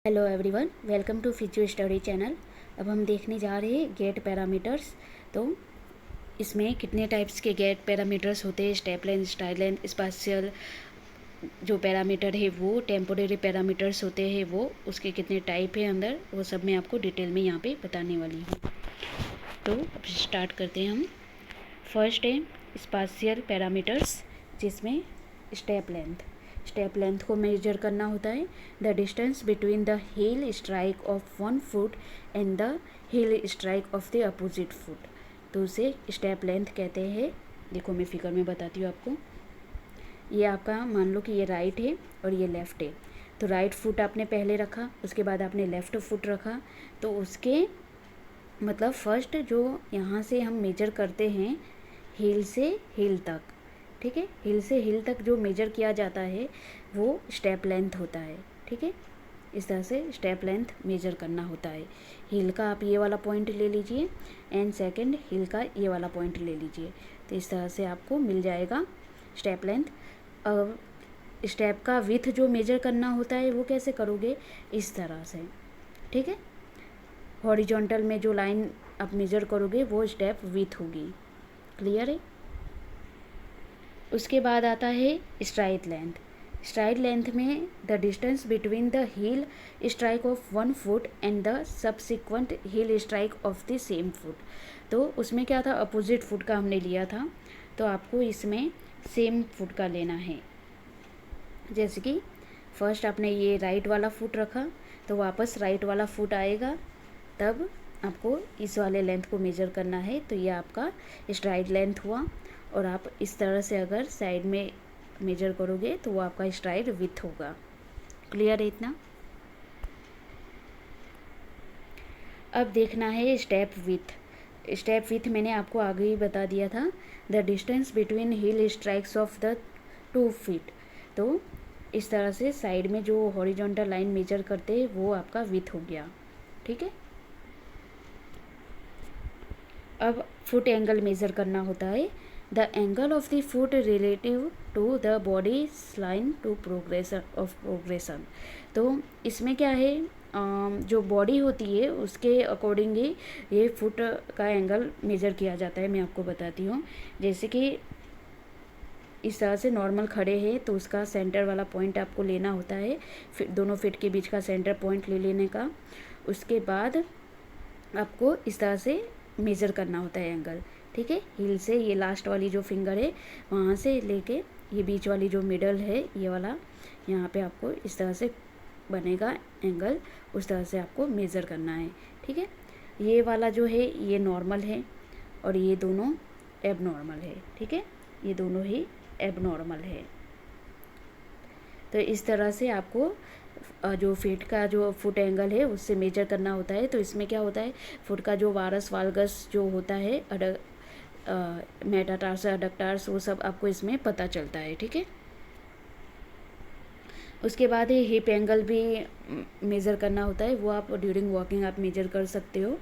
Hello everyone, welcome to physio study channel. अब हम देखने जा रहे हैं गेट पैरामीटर्स। तो इसमें कितने टाइप्स के गेट पैरामीटर्स होते हैं, step length, style length, spatial जो पैरामीटर है वो, टेम्पोरेरी पैरामीटर्स होते हैं वो, उसके कितने टाइप है अंदर, वो सब मैं आपको डिटेल में यहाँ पे बताने वाली हूँ। तो अब स्टार्ट करते हैं हम। फर्स्ट है स्पाशियल पैरामीटर्स, जिसमें स्टेप लेंथ को मेजर करना होता है। The distance between the heal strike off one foot and the heal strike off the opposite foot, तो उसे स्टेप लेंथ कहते हैं। देखो मैं फिगर में बताती हूँ आपको। ये आपका मान लो कि ये राइट है और ये लेफ़्ट है। तो राइट फुट आपने पहले रखा, उसके बाद आपने लेफ़्ट फुट रखा, तो उसके मतलब फर्स्ट जो यहाँ से हम मेजर करते हैं हील से हील तक, ठीक है, हील से हील तक जो मेजर किया जाता है वो स्टेप लेंथ होता है। ठीक है, इस तरह से स्टेप लेंथ मेजर करना होता है। हील का आप ये वाला पॉइंट ले लीजिए एंड सेकंड हील का ये वाला पॉइंट ले लीजिए, तो इस तरह से आपको मिल जाएगा स्टेप लेंथ। अब स्टेप का विथ जो मेजर करना होता है वो कैसे करोगे, इस तरह से। ठीक है, हॉरिजॉन्टल में जो लाइन आप मेजर करोगे वो स्टेप विथ होगी। क्लियर है। उसके बाद आता है स्ट्राइड लेंथ में the distance between the heal strike off one foot and the subsequent heal strike off the same foot. तो उसमें क्या था, अपोजिट फुट का हमने लिया था, तो आपको इसमें सेम फुट का लेना है। जैसे कि फर्स्ट आपने ये राइट वाला फुट रखा, तो वापस राइट वाला फुट आएगा, तब आपको इस वाले लेंथ को मेजर करना है। तो ये आपका स्ट्राइड लेंथ हुआ। और आप इस तरह से अगर साइड में मेजर करोगे तो वो आपका स्ट्राइड विथ होगा। क्लियर है इतना। अब देखना है स्टेप विथ मैंने आपको आगे ही बता दिया था। The distance between heel strikes of the 2 feet. तो इस तरह से साइड में जो हॉरिजॉन्टल लाइन मेजर करते हैं वो आपका विथ हो गया। ठीक है, अब फुट एंगल मेज़र करना होता है। The angle of the foot relative to the body line to progression. तो इसमें क्या है, जो बॉडी होती है उसके अकॉर्डिंग ही ये फुट का एंगल मेज़र किया जाता है। मैं आपको बताती हूँ। जैसे कि इस तरह से नॉर्मल खड़े हैं तो उसका सेंटर वाला पॉइंट आपको लेना होता है, फिर दोनों फिट के बीच का सेंटर पॉइंट ले लेने का। उसके बाद आपको इस तरह से मेज़र करना होता है एंगल। ठीक है, हील से ये लास्ट वाली जो फिंगर है वहाँ से लेके ये बीच वाली जो मिडल है ये वाला, यहाँ पे आपको इस तरह से बनेगा एंगल, उस तरह से आपको मेज़र करना है। ठीक है, ये वाला जो है ये नॉर्मल है और ये दोनों एबनॉर्मल है। ठीक है, ये दोनों ही एबनॉर्मल है। तो इस तरह से आपको जो फीट का जो फुट एंगल है उससे मेजर करना होता है। तो इसमें क्या होता है, फुट का जो वारस वाल्गस जो होता है, मेटाटार्स अडक्टार्स, वो सब आपको इसमें पता चलता है। ठीक है, उसके बाद है हिप एंगल भी मेज़र करना होता है। वो आप ड्यूरिंग वॉकिंग आप मेजर कर सकते हो।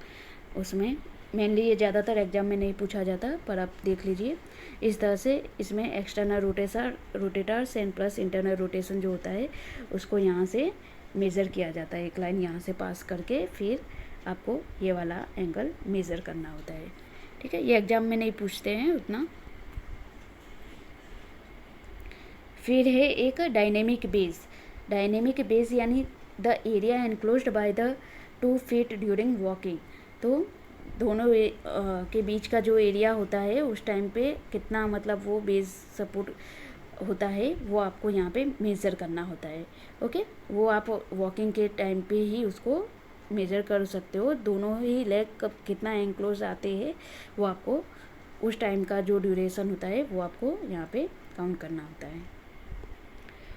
उसमें मेनली ये ज़्यादातर एग्जाम में नहीं पूछा जाता, पर आप देख लीजिए। इस तरह से इसमें external rotators and plus internal rotation जो होता है उसको यहाँ से मेज़र किया जाता है। एक लाइन यहाँ से पास करके फिर आपको ये वाला एंगल मेज़र करना होता है। ठीक है, ये एग्ज़ाम में नहीं पूछते हैं उतना। फिर है एक डायनेमिक बेस यानी the area enclosed by the 2 feet during walking. तो दोनों के बीच का जो एरिया होता है उस टाइम पे कितना, मतलब वो बेस सपोर्ट होता है, वो आपको यहाँ पे मेज़र करना होता है। ओके, वो आप वॉकिंग के टाइम पे ही उसको मेज़र कर सकते हो। दोनों ही लेग कब कितना एनक्लोज आते हैं वो आपको उस टाइम का जो ड्यूरेशन होता है वो आपको यहाँ पे काउंट करना होता है।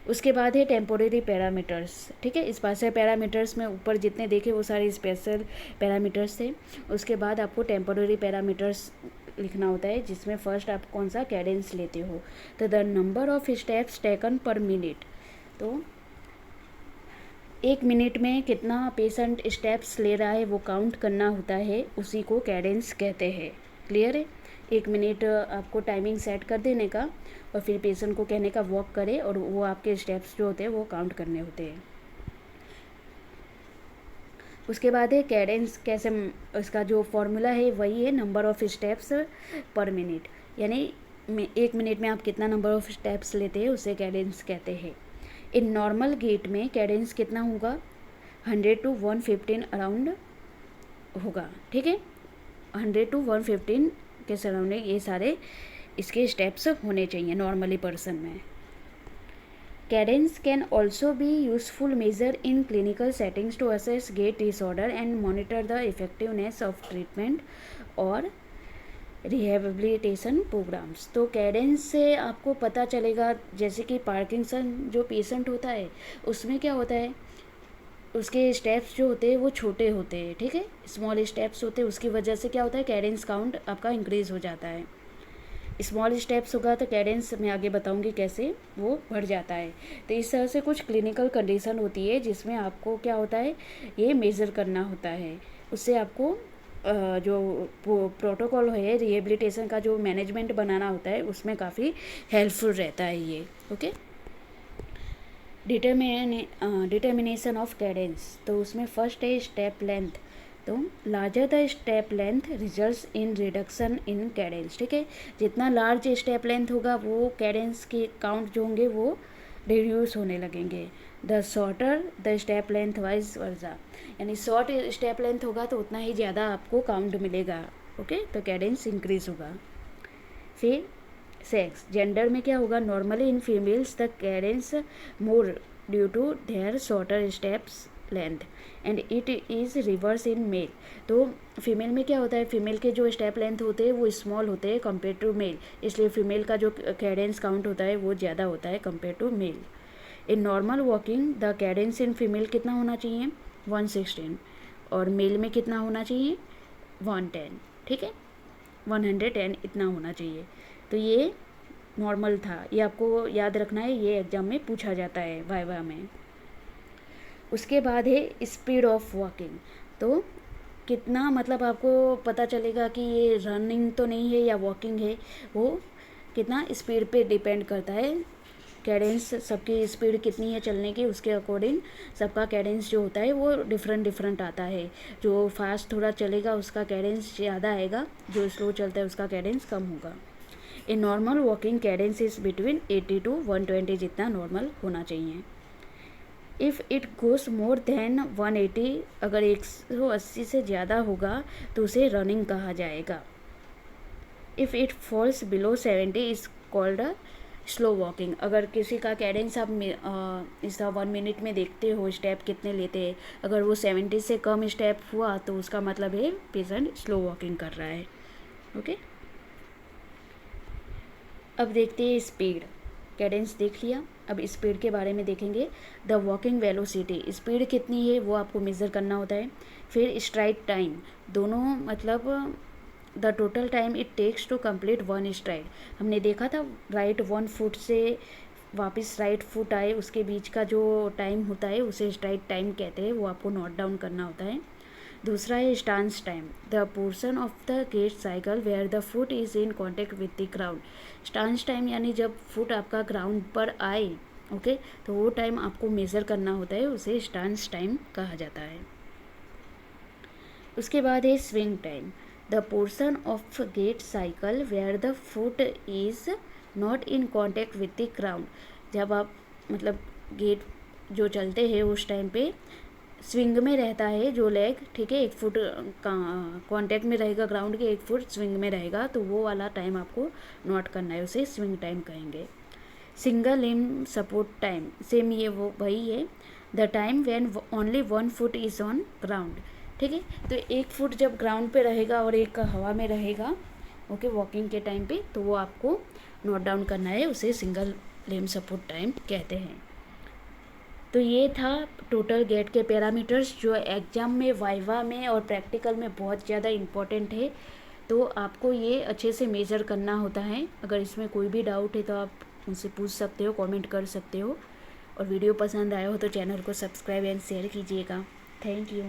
उसके बाद है टेम्पोरेरी पैरामीटर्स। ठीक है, स्पेशल पैरामीटर्स में ऊपर जितने देखे वो सारे स्पेशल पैरामीटर्स थे। उसके बाद आपको टेम्पोरेरी पैरामीटर्स लिखना होता है, जिसमें फर्स्ट आप कौन सा कैडेंस लेते हो। तो the number of steps taken पर मिनट। तो 1 मिनट में कितना पेशेंट स्टेप्स ले रहा है वो काउंट करना होता है, उसी को कैडेंस कहते हैं। क्लियर है। 1 मिनट आपको टाइमिंग सेट कर देने का और फिर पेशेंट को कहने का वॉक करे और वो आपके स्टेप्स जो होते हैं वो काउंट करने होते हैं। उसके बाद है कैडेंस, कैसे उसका जो फॉर्मूला है वही है नंबर ऑफ़ स्टेप्स पर मिनट, यानी 1 मिनट में आप कितना नंबर ऑफ़ स्टेप्स लेते हैं उसे कैडेंस कहते हैं। इन नॉर्मल गेट में कैडेंस कितना होगा, 100 to 115 अराउंड होगा, ठीक है। 100 to 115 के सराउंडिंग ये सारे इसके स्टेप्स होने चाहिए नॉर्मली पर्सन में। Cadence can also be useful measure in clinical settings to assess gait disorder and monitor the effectiveness of treatment और रिहेबिलिटेशन प्रोग्राम्स। तो कैडेंस से आपको पता चलेगा, जैसे कि पार्किंसन जो पेशेंट होता है उसमें क्या होता है, उसके स्टेप्स जो होते हैं वो छोटे होते हैं, ठीक है, स्मॉल स्टेप्स होते हैं, उसकी वजह से क्या होता है कैडेंस काउंट आपका इंक्रीज़ हो जाता है। स्मॉल स्टेप्स होगा तो कैडेंस मैं आगे बताऊंगी कैसे वो बढ़ जाता है। तो इस तरह से कुछ क्लिनिकल कंडीशन होती है जिसमें आपको क्या होता है ये मेज़र करना होता है, उससे आपको जो प्रोटोकॉल है रिहेबिलिटेशन का जो मैनेजमेंट बनाना होता है उसमें काफ़ी हेल्पफुल रहता है ये। ओके, डिटर्मिनेशन ऑफ कैडेंस, तो उसमें फर्स्ट है स्टेप लेंथ। तो larger the step length results in reduction in Cadence, ठीक है, जितना लार्ज स्टेप लेंथ होगा वो कैडेंस के काउंट जो होंगे वो रिड्यूस होने लगेंगे। The shorter the step length wise versa, यानी शॉर्ट स्टेप लेंथ होगा तो उतना ही ज़्यादा आपको काउंट मिलेगा। ओके, तो कैडेंस इंक्रीज होगा। फिर सेक्स, जेंडर में क्या होगा, normally in females the cadence more due to their shorter steps length and it is reverse in male. तो फीमेल में क्या होता है, फीमेल के जो स्टेप लेंथ होते हैं वो स्मॉल होते हैं कंपेयर टू मेल, इसलिए फीमेल का जो कैडेंस काउंट होता है वो ज़्यादा होता है compare to male. In normal walking the cadence in female कितना होना चाहिए, 116, और मेल में कितना होना चाहिए, 110, ठीक है, 110 इतना होना चाहिए। तो ये नॉर्मल था, ये आपको याद रखना है, ये एग्जाम में पूछा जाता है वाइवा में। उसके बाद है स्पीड ऑफ वॉकिंग, तो कितना मतलब आपको पता चलेगा कि ये रनिंग तो नहीं है या वॉकिंग है, वो कितना स्पीड पे डिपेंड करता है। कैडेंस सबकी स्पीड कितनी है चलने की उसके अकॉर्डिंग सबका कैडेंस जो होता है वो डिफरेंट आता है। जो फास्ट थोड़ा चलेगा उसका कैडेंस ज़्यादा आएगा, जो स्लो चलता है उसका कैडेंस कम होगा। इन normal walking Cadence is between 80 to 120 जितना नॉर्मल होना चाहिए। If it goes more than 180, अगर 180 से ज़्यादा होगा तो उसे रनिंग कहा जाएगा। If it falls below 70 is called slow walking. अगर किसी का कैडेंस आप इसका 1 मिनट में देखते हो स्टेप कितने लेते हैं, अगर वो 70 से कम स्टेप हुआ तो उसका मतलब है पेशेंट स्लो वॉकिंग कर रहा है। ओके, अब देखते हैं स्पीड। कैडेंस देख लिया, अब स्पीड के बारे में देखेंगे। द वॉकिंग वेलोसिटी, स्पीड कितनी है वो आपको मेज़र करना होता है। फिर स्ट्राइड टाइम, दोनों मतलब the total time it takes to complete one stride. हमने देखा था राइट 1 फुट से वापस राइट फुट आए उसके बीच का जो टाइम होता है उसे स्ट्राइड टाइम कहते हैं, वो आपको नोट डाउन करना होता है। दूसरा है stance time, the portion of the gait cycle where the foot is in contact with the ground. Stance time यानी जब फुट आपका ग्राउंड पर आए, ओके, तो वो टाइम आपको मेज़र करना होता है, उसे स्टांस टाइम कहा जाता है। उसके बाद है swing time, the portion of gait cycle where the foot is not in contact with the ground. जब आप मतलब गेट जो चलते हैं उस टाइम पे स्विंग में रहता है जो लेग, ठीक है, 1 फुट कांटेक्ट में रहेगा ग्राउंड के, 1 फुट स्विंग में रहेगा, तो वो वाला टाइम आपको नोट करना है, उसे स्विंग टाइम कहेंगे। सिंगल लिम सपोर्ट टाइम, सेम ये वो वही है, the time when only 1 foot is on ground, ठीक है। तो 1 फुट जब ग्राउंड पे रहेगा और एक हवा में रहेगा, ओके, वॉकिंग के टाइम पे, तो वो आपको नोट डाउन करना है, उसे सिंगल लिम सपोर्ट टाइम कहते हैं। तो ये था टोटल गेट के पैरामीटर्स जो एग्ज़ाम में, वाइवा में और प्रैक्टिकल में बहुत ज़्यादा इम्पोर्टेंट है। तो आपको ये अच्छे से मेज़र करना होता है। अगर इसमें कोई भी डाउट है तो आप मुझसे पूछ सकते हो, कमेंट कर सकते हो, और वीडियो पसंद आया हो तो चैनल को सब्सक्राइब एंड शेयर कीजिएगा। Thank you.